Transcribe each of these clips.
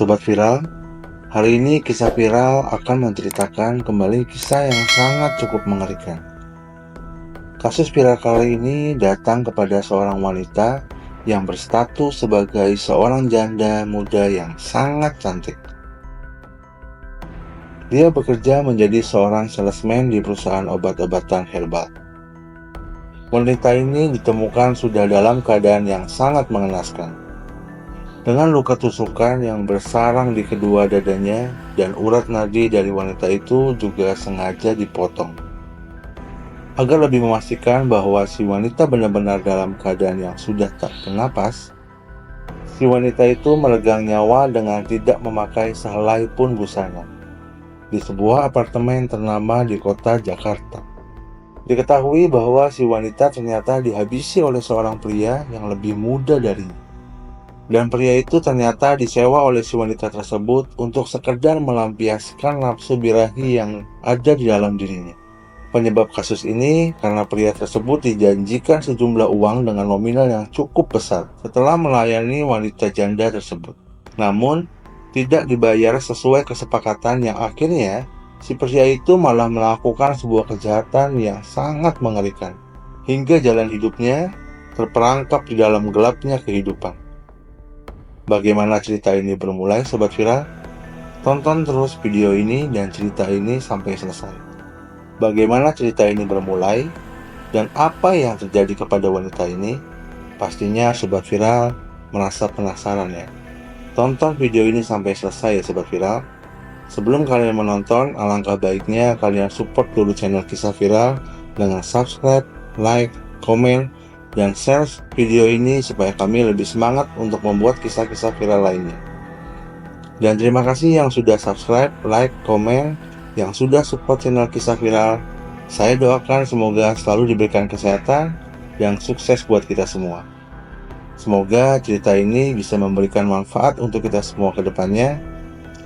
Sobat Viral, hari ini kisah viral akan menceritakan kembali kisah yang sangat cukup mengerikan. Kasus viral kali ini datang kepada seorang wanita yang berstatus sebagai seorang janda muda yang sangat cantik. Dia bekerja menjadi seorang salesman di perusahaan obat-obatan herbal. Wanita ini ditemukan sudah dalam keadaan yang sangat mengenaskan, dengan luka tusukan yang bersarang di kedua dadanya, dan urat nadi dari wanita itu juga sengaja dipotong. Agar lebih memastikan bahwa si wanita benar-benar dalam keadaan yang sudah tak bernapas, si wanita itu meregang nyawa dengan tidak memakai sehelai pun busana di sebuah apartemen ternama di kota Jakarta. Diketahui bahwa si wanita ternyata dihabisi oleh seorang pria yang lebih muda darinya. Dan pria itu ternyata disewa oleh si wanita tersebut untuk sekedar melampiaskan nafsu birahi yang ada di dalam dirinya. Penyebab kasus ini karena pria tersebut dijanjikan sejumlah uang dengan nominal yang cukup besar setelah melayani wanita janda tersebut. Namun, tidak dibayar sesuai kesepakatan yang akhirnya si pria itu malah melakukan sebuah kejahatan yang sangat mengerikan, hingga jalan hidupnya terperangkap di dalam gelapnya kehidupan. Bagaimana cerita ini bermulai, Sobat Viral? Tonton terus video ini dan cerita ini sampai selesai. Bagaimana cerita ini bermulai dan apa yang terjadi kepada wanita ini? Pastinya Sobat Viral merasa penasaran ya. Tonton video ini sampai selesai ya Sobat Viral. Sebelum kalian menonton, alangkah baiknya kalian support dulu channel Kisah Viral dengan subscribe, like, komen, dan share video ini supaya kami lebih semangat untuk membuat kisah-kisah viral lainnya. Dan terima kasih yang sudah subscribe, like, komen, yang sudah support channel Kisah Viral. Saya doakan semoga selalu diberikan kesehatan dan sukses buat kita semua. Semoga cerita ini bisa memberikan manfaat untuk kita semua ke depannya,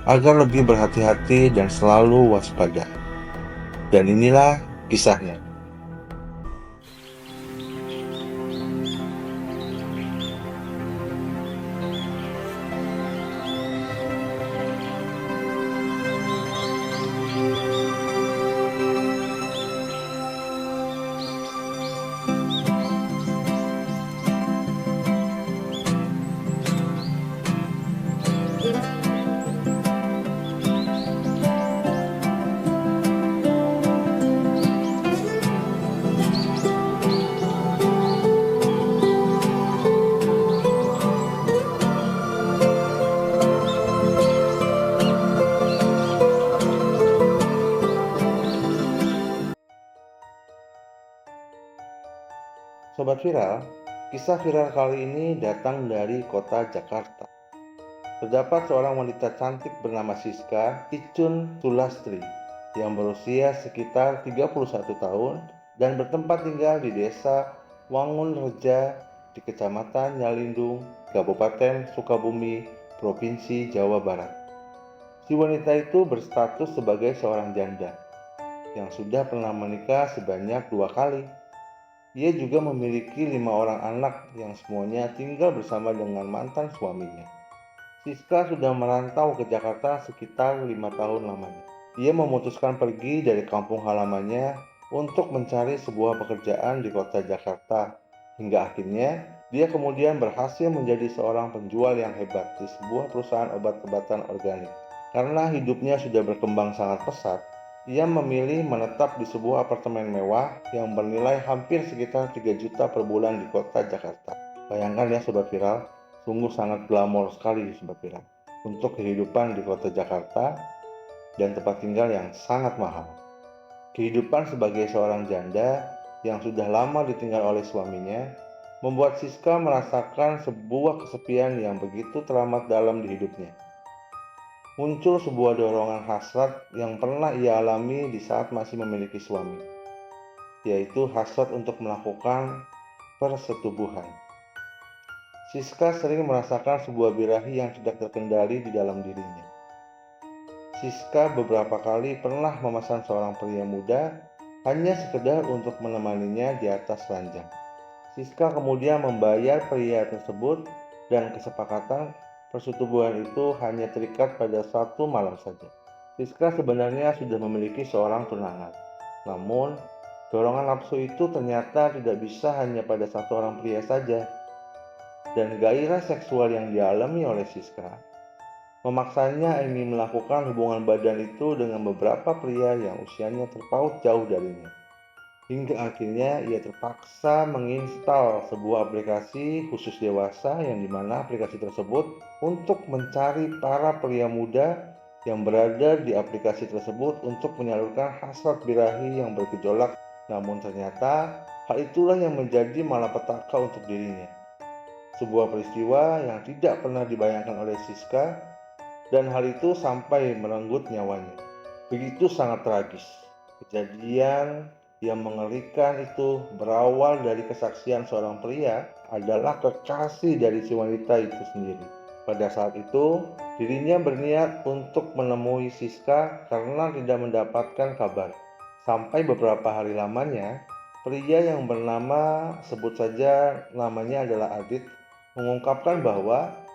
agar lebih berhati-hati dan selalu waspada. Dan inilah kisahnya. Sobat Viral, kisah viral kali ini datang dari kota Jakarta. Terdapat seorang wanita cantik bernama Siska Icun Sulastri yang berusia sekitar 31 tahun dan bertempat tinggal di desa Wangunreja di Kecamatan Nyalindung, Kabupaten Sukabumi, Provinsi Jawa Barat. Si wanita itu berstatus sebagai seorang janda yang sudah pernah menikah sebanyak 2 kali. Ia juga memiliki 5 orang anak yang semuanya tinggal bersama dengan mantan suaminya. Siska sudah merantau ke Jakarta sekitar 5 tahun lamanya. Ia memutuskan pergi dari kampung halamannya untuk mencari sebuah pekerjaan di kota Jakarta. Hingga akhirnya dia kemudian berhasil menjadi seorang penjual yang hebat di sebuah perusahaan obat-obatan organik. Karena hidupnya sudah berkembang sangat pesat, ia memilih menetap di sebuah apartemen mewah yang bernilai hampir sekitar 3 juta per bulan di kota Jakarta. Bayangkan ya Sobat Viral, sungguh sangat glamor sekali Sobat Viral untuk kehidupan di kota Jakarta dan tempat tinggal yang sangat mahal. Kehidupan sebagai seorang janda yang sudah lama ditinggal oleh suaminya membuat Siska merasakan sebuah kesepian yang begitu teramat dalam di hidupnya. Muncul sebuah dorongan hasrat yang pernah ia alami di saat masih memiliki suami, yaitu hasrat untuk melakukan persetubuhan. Siska sering merasakan sebuah birahi yang tidak terkendali di dalam dirinya. Siska beberapa kali pernah memesan seorang pria muda hanya sekedar untuk menemaninya di atas ranjang. Siska kemudian membayar pria tersebut dan kesepakatan persetubuhan itu hanya terikat pada satu malam saja. Siska sebenarnya sudah memiliki seorang tunangan. Namun, dorongan nafsu itu ternyata tidak bisa hanya pada satu orang pria saja. Dan gairah seksual yang dialami oleh Siska memaksanya ingin melakukan hubungan badan itu dengan beberapa pria yang usianya terpaut jauh darinya. Hingga akhirnya ia terpaksa menginstal sebuah aplikasi khusus dewasa yang dimana aplikasi tersebut untuk mencari para pria muda yang berada di aplikasi tersebut untuk menyalurkan hasrat birahi yang bergejolak. Namun ternyata hal itulah yang menjadi malapetaka untuk dirinya. Sebuah peristiwa yang tidak pernah dibayangkan oleh Siska, dan hal itu sampai merenggut nyawanya. Begitu sangat tragis. Kejadian yang mengerikan itu berawal dari kesaksian seorang pria adalah kekasih dari si wanita itu sendiri. Pada saat itu, dirinya berniat untuk menemui Siska karena tidak mendapatkan kabar. Sampai beberapa hari lamanya, pria yang bernama, sebut saja namanya adalah Adit, mengungkapkan bahwa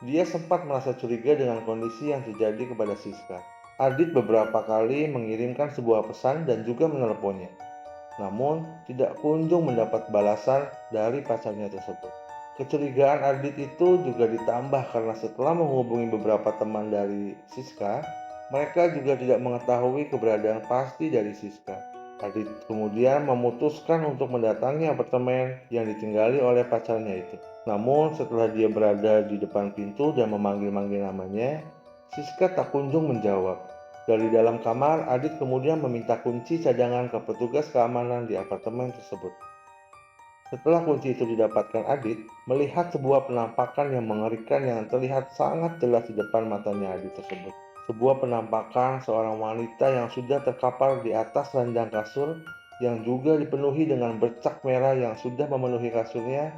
dia sempat merasa curiga dengan kondisi yang terjadi kepada Siska. Adit beberapa kali mengirimkan sebuah pesan dan juga meneleponnya. Namun, tidak kunjung mendapat balasan dari pacarnya tersebut. Kecurigaan Adit itu juga ditambah karena setelah menghubungi beberapa teman dari Siska, mereka juga tidak mengetahui keberadaan pasti dari Siska. Adit kemudian memutuskan untuk mendatangi apartemen yang ditinggali oleh pacarnya itu. Namun setelah dia berada di depan pintu dan memanggil-manggil namanya, Siska tak kunjung menjawab. Dari dalam kamar, Adit kemudian meminta kunci cadangan ke petugas keamanan di apartemen tersebut. Setelah kunci itu didapatkan, Adit melihat sebuah penampakan yang mengerikan yang terlihat sangat jelas di depan matanya Adit tersebut. Sebuah penampakan seorang wanita yang sudah terkapar di atas ranjang kasur yang juga dipenuhi dengan bercak merah yang sudah memenuhi kasurnya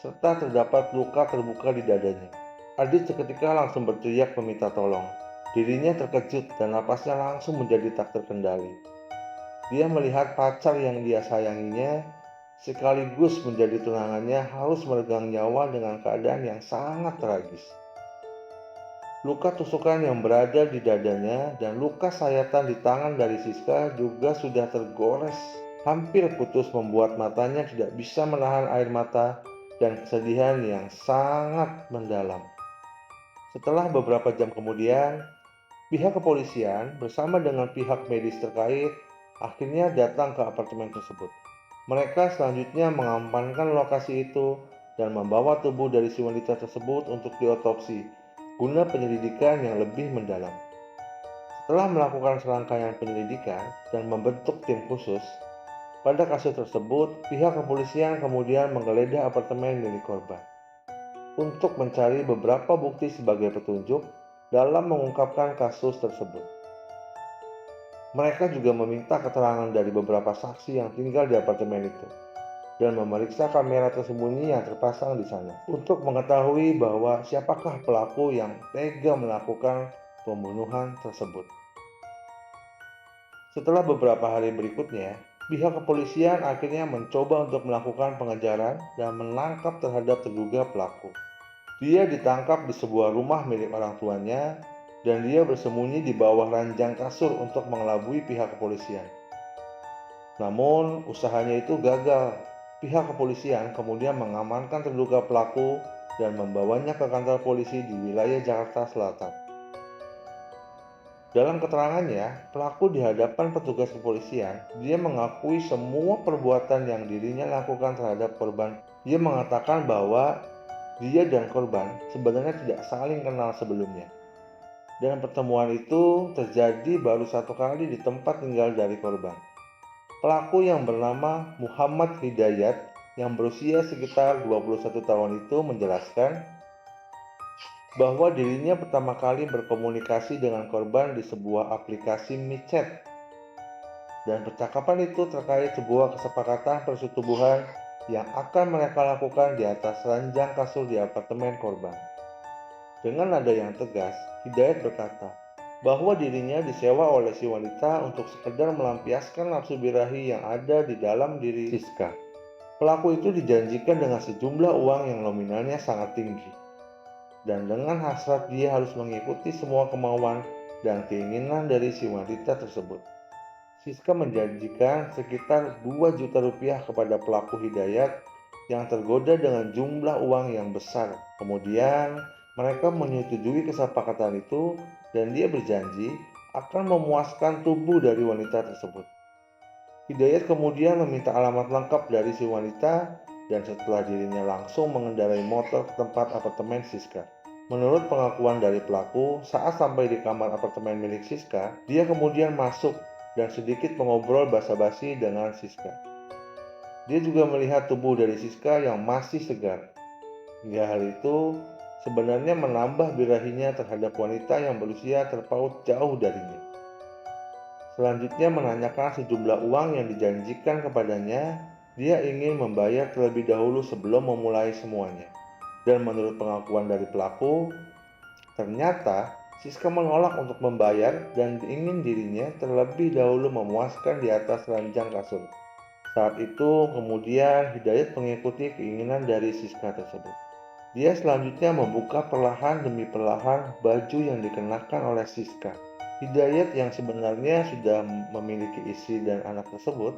serta terdapat luka terbuka di dadanya. Adit seketika langsung berteriak meminta tolong. Dirinya terkejut dan napasnya langsung menjadi tak terkendali. Dia melihat pacar yang dia sayanginya sekaligus menjadi tunangannya harus meregang nyawa dengan keadaan yang sangat tragis. Luka tusukan yang berada di dadanya dan luka sayatan di tangan dari Siska juga sudah tergores hampir putus membuat matanya tidak bisa menahan air mata dan kesedihan yang sangat mendalam. Setelah beberapa jam kemudian, pihak kepolisian bersama dengan pihak medis terkait akhirnya datang ke apartemen tersebut. Mereka selanjutnya mengamankan lokasi itu dan membawa tubuh dari si wanita tersebut untuk diotopsi guna penyelidikan yang lebih mendalam. Setelah melakukan serangkaian penyelidikan dan membentuk tim khusus, pada kasus tersebut pihak kepolisian kemudian menggeledah apartemen milik korban untuk mencari beberapa bukti sebagai petunjuk dalam mengungkapkan kasus tersebut. Mereka juga meminta keterangan dari beberapa saksi yang tinggal di apartemen itu dan memeriksa kamera tersembunyi yang terpasang di sana untuk mengetahui bahwa siapakah pelaku yang tega melakukan pembunuhan tersebut. Setelah beberapa hari berikutnya, pihak kepolisian akhirnya mencoba untuk melakukan pengejaran dan menangkap terhadap terduga pelaku. Dia ditangkap di sebuah rumah milik orang tuanya dan dia bersembunyi di bawah ranjang kasur untuk mengelabui pihak kepolisian. Namun, usahanya itu gagal. Pihak kepolisian kemudian mengamankan terduga pelaku dan membawanya ke kantor polisi di wilayah Jakarta Selatan. Dalam keterangannya, pelaku di hadapan petugas kepolisian, dia mengakui semua perbuatan yang dirinya lakukan terhadap korban. Dia mengatakan bahwa dia dan korban sebenarnya tidak saling kenal sebelumnya. Dan pertemuan itu terjadi baru satu kali di tempat tinggal dari korban. Pelaku yang bernama Muhammad Hidayat yang berusia sekitar 21 tahun itu menjelaskan bahwa dirinya pertama kali berkomunikasi dengan korban di sebuah aplikasi micet. Dan percakapan itu terkait sebuah kesepakatan persetubuhan yang akan mereka lakukan di atas ranjang kasur di apartemen korban. Dengan nada yang tegas, Hidayat berkata bahwa dirinya disewa oleh si wanita untuk sekedar melampiaskan nafsu birahi yang ada di dalam diri Siska. Pelaku itu dijanjikan dengan sejumlah uang yang nominalnya sangat tinggi. dan dengan hasrat dia harus mengikuti semua kemauan dan keinginan dari si wanita tersebut. Siska menjanjikan sekitar 2 juta rupiah kepada pelaku Hidayat yang tergoda dengan jumlah uang yang besar. Kemudian mereka menyetujui kesepakatan itu dan dia berjanji akan memuaskan tubuh dari wanita tersebut. Hidayat kemudian meminta alamat lengkap dari si wanita dan setelah dirinya langsung mengendarai motor ke tempat apartemen Siska. Menurut pengakuan dari pelaku, saat sampai di kamar apartemen milik Siska, dia kemudian masuk dan sedikit mengobrol basa-basi dengan Siska. Dia juga melihat tubuh dari Siska yang masih segar. Hingga hal itu sebenarnya menambah birahinya terhadap wanita yang berusia terpaut jauh darinya. Selanjutnya menanyakan sejumlah uang yang dijanjikan kepadanya. Dia ingin membayar terlebih dahulu sebelum memulai semuanya. Dan menurut pengakuan dari pelaku, ternyata Siska menolak untuk membayar dan ingin dirinya terlebih dahulu memuaskan di atas ranjang kasur. Saat itu kemudian Hidayat mengikuti keinginan dari Siska tersebut. Dia selanjutnya membuka perlahan demi perlahan baju yang dikenakan oleh Siska. Hidayat yang sebenarnya sudah memiliki istri dan anak tersebut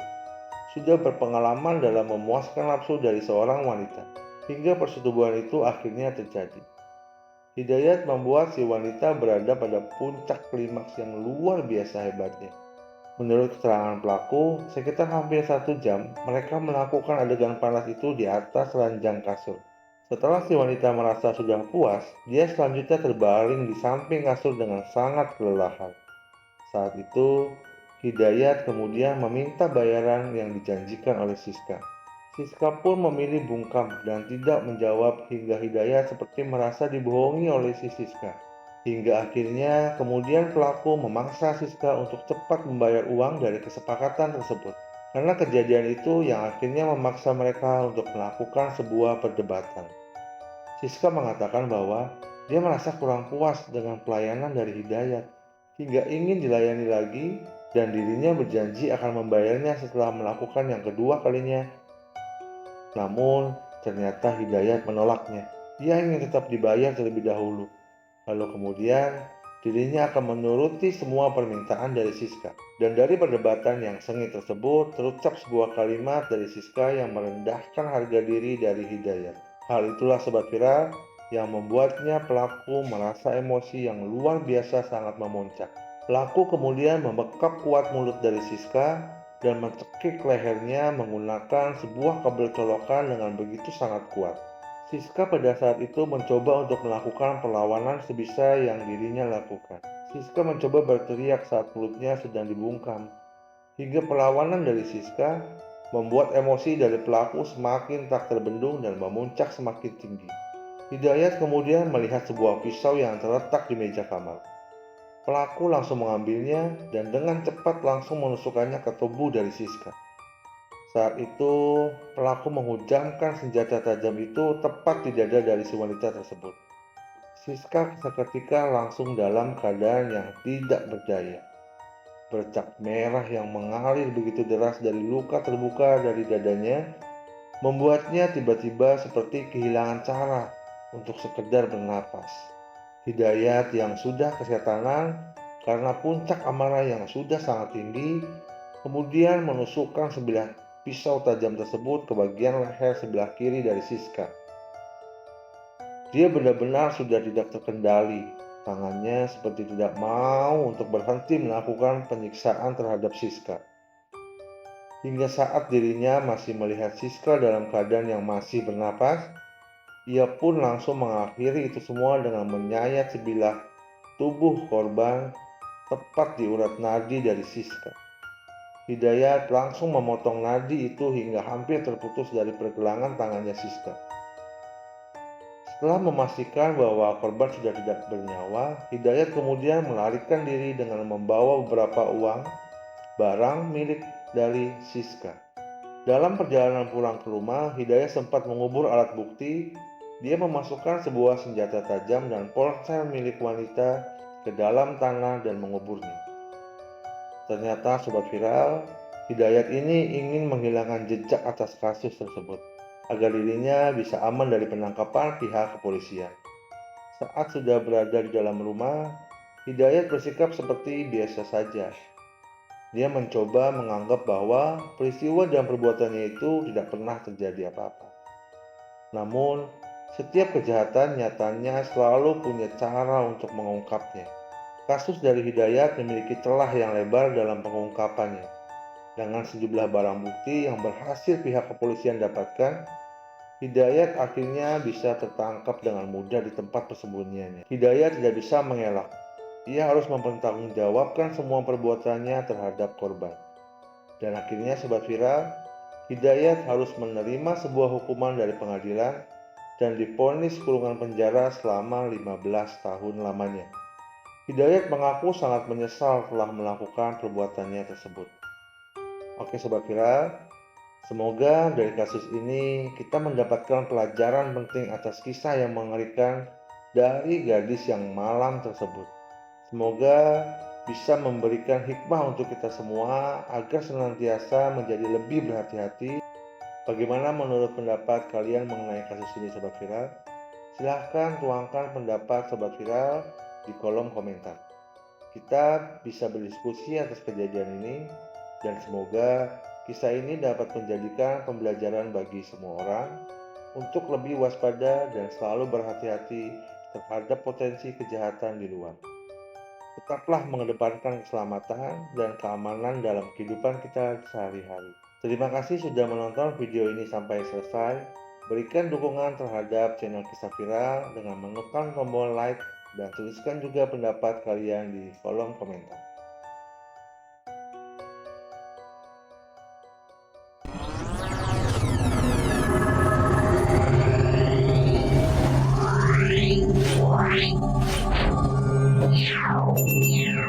sudah berpengalaman dalam memuaskan nafsu dari seorang wanita. Hingga persetubuhan itu akhirnya terjadi. Hidayat membuat si wanita berada pada puncak klimaks yang luar biasa hebatnya. Menurut keterangan pelaku, sekitar hampir 1 jam mereka melakukan adegan panas itu di atas ranjang kasur. Setelah si wanita merasa sudah puas, dia selanjutnya terbaring di samping kasur dengan sangat kelelahan. Saat itu, Hidayat kemudian meminta bayaran yang dijanjikan oleh Siska. Siska pun memilih bungkam dan tidak menjawab hingga Hidayat seperti merasa dibohongi oleh si Siska. Hingga akhirnya kemudian pelaku memaksa Siska untuk cepat membayar uang dari kesepakatan tersebut. Karena kejadian itu yang akhirnya memaksa mereka untuk melakukan sebuah perdebatan. Siska mengatakan bahwa dia merasa kurang puas dengan pelayanan dari Hidayat hingga ingin dilayani lagi dan dirinya berjanji akan membayarnya setelah melakukan yang kedua kalinya. Namun ternyata Hidayat menolaknya. Dia ingin tetap dibayar terlebih dahulu. Lalu kemudian dirinya akan menuruti semua permintaan dari Siska. Dan dari perdebatan yang sengit tersebut terucap sebuah kalimat dari Siska yang merendahkan harga diri dari Hidayat. Hal itulah sobat viral yang membuatnya pelaku merasa emosi yang luar biasa sangat memuncak. Pelaku kemudian membekap kuat mulut dari Siska dan mencekik lehernya menggunakan sebuah kabel colokan dengan begitu sangat kuat. Siska pada saat itu mencoba untuk melakukan perlawanan sebisa yang dirinya lakukan. Siska mencoba berteriak saat mulutnya sedang dibungkam. Hingga perlawanan dari Siska membuat emosi dari pelaku semakin tak terbendung dan memuncak semakin tinggi. Hidayat kemudian melihat sebuah pisau yang terletak di meja kamar. Pelaku langsung mengambilnya dan dengan cepat langsung menusukkannya ke tubuh dari Siska. Saat itu, pelaku menghujamkan senjata tajam itu tepat di dada dari si wanita tersebut. Siska seketika langsung dalam keadaan yang tidak berdaya. Bercak merah yang mengalir begitu deras dari luka terbuka dari dadanya membuatnya tiba-tiba seperti kehilangan cara untuk sekedar bernapas. Hidayat yang sudah kesetanan karena puncak amarah yang sudah sangat tinggi kemudian menusukkan sebilah pisau tajam tersebut ke bagian leher sebelah kiri dari Siska. Dia benar-benar sudah tidak terkendali. Tangannya seperti tidak mau untuk berhenti melakukan penyiksaan terhadap Siska. Hingga saat dirinya masih melihat Siska dalam keadaan yang masih bernapas, ia pun langsung mengakhiri itu semua dengan menyayat sebilah tubuh korban tepat di urat nadi dari Siska. Hidayat langsung memotong nadi itu hingga hampir terputus dari pergelangan tangannya Siska. Setelah memastikan bahwa korban sudah tidak bernyawa, Hidayat kemudian melarikan diri dengan membawa beberapa uang barang milik dari Siska. Dalam perjalanan pulang ke rumah, Hidayat sempat mengubur alat bukti. Dia memasukkan sebuah senjata tajam dan ponsel milik wanita ke dalam tanah dan menguburnya. Ternyata sobat viral, Hidayat ini ingin menghilangkan jejak atas kasus tersebut agar dirinya bisa aman dari penangkapan pihak kepolisian. Saat sudah berada di dalam rumah, Hidayat bersikap seperti biasa saja. Dia mencoba menganggap bahwa peristiwa dan perbuatannya itu tidak pernah terjadi apa-apa. Namun, setiap kejahatan nyatanya selalu punya cara untuk mengungkapnya. Kasus dari Hidayat memiliki celah yang lebar dalam pengungkapannya. Dengan sejumlah barang bukti yang berhasil pihak kepolisian dapatkan, Hidayat akhirnya bisa tertangkap dengan mudah di tempat persembunyiannya. Hidayat tidak bisa mengelak. Ia harus mempertanggungjawabkan semua perbuatannya terhadap korban. Dan akhirnya Sobat Viral, Hidayat harus menerima sebuah hukuman dari pengadilan dan divonis kurungan penjara selama 15 tahun lamanya. Hidayat mengaku sangat menyesal telah melakukan perbuatannya tersebut. Oke Sobat Viral, semoga dari kasus ini kita mendapatkan pelajaran penting atas kisah yang mengerikan dari gadis yang malang tersebut. Semoga bisa memberikan hikmah untuk kita semua agar senantiasa menjadi lebih berhati-hati. Bagaimana menurut pendapat kalian mengenai kasus ini Sobat Viral? Silahkan tuangkan pendapat Sobat Viral di kolom komentar. Kita bisa berdiskusi atas kejadian ini dan semoga kisah ini dapat menjadikan pembelajaran bagi semua orang untuk lebih waspada dan selalu berhati-hati terhadap potensi kejahatan di luar. Tetaplah mengedepankan keselamatan dan keamanan dalam kehidupan kita sehari-hari. Terima kasih sudah menonton video ini sampai selesai. Berikan dukungan terhadap channel Kisah Viral dengan menekan tombol like dan tuliskan juga pendapat kalian di kolom komentar. Wow.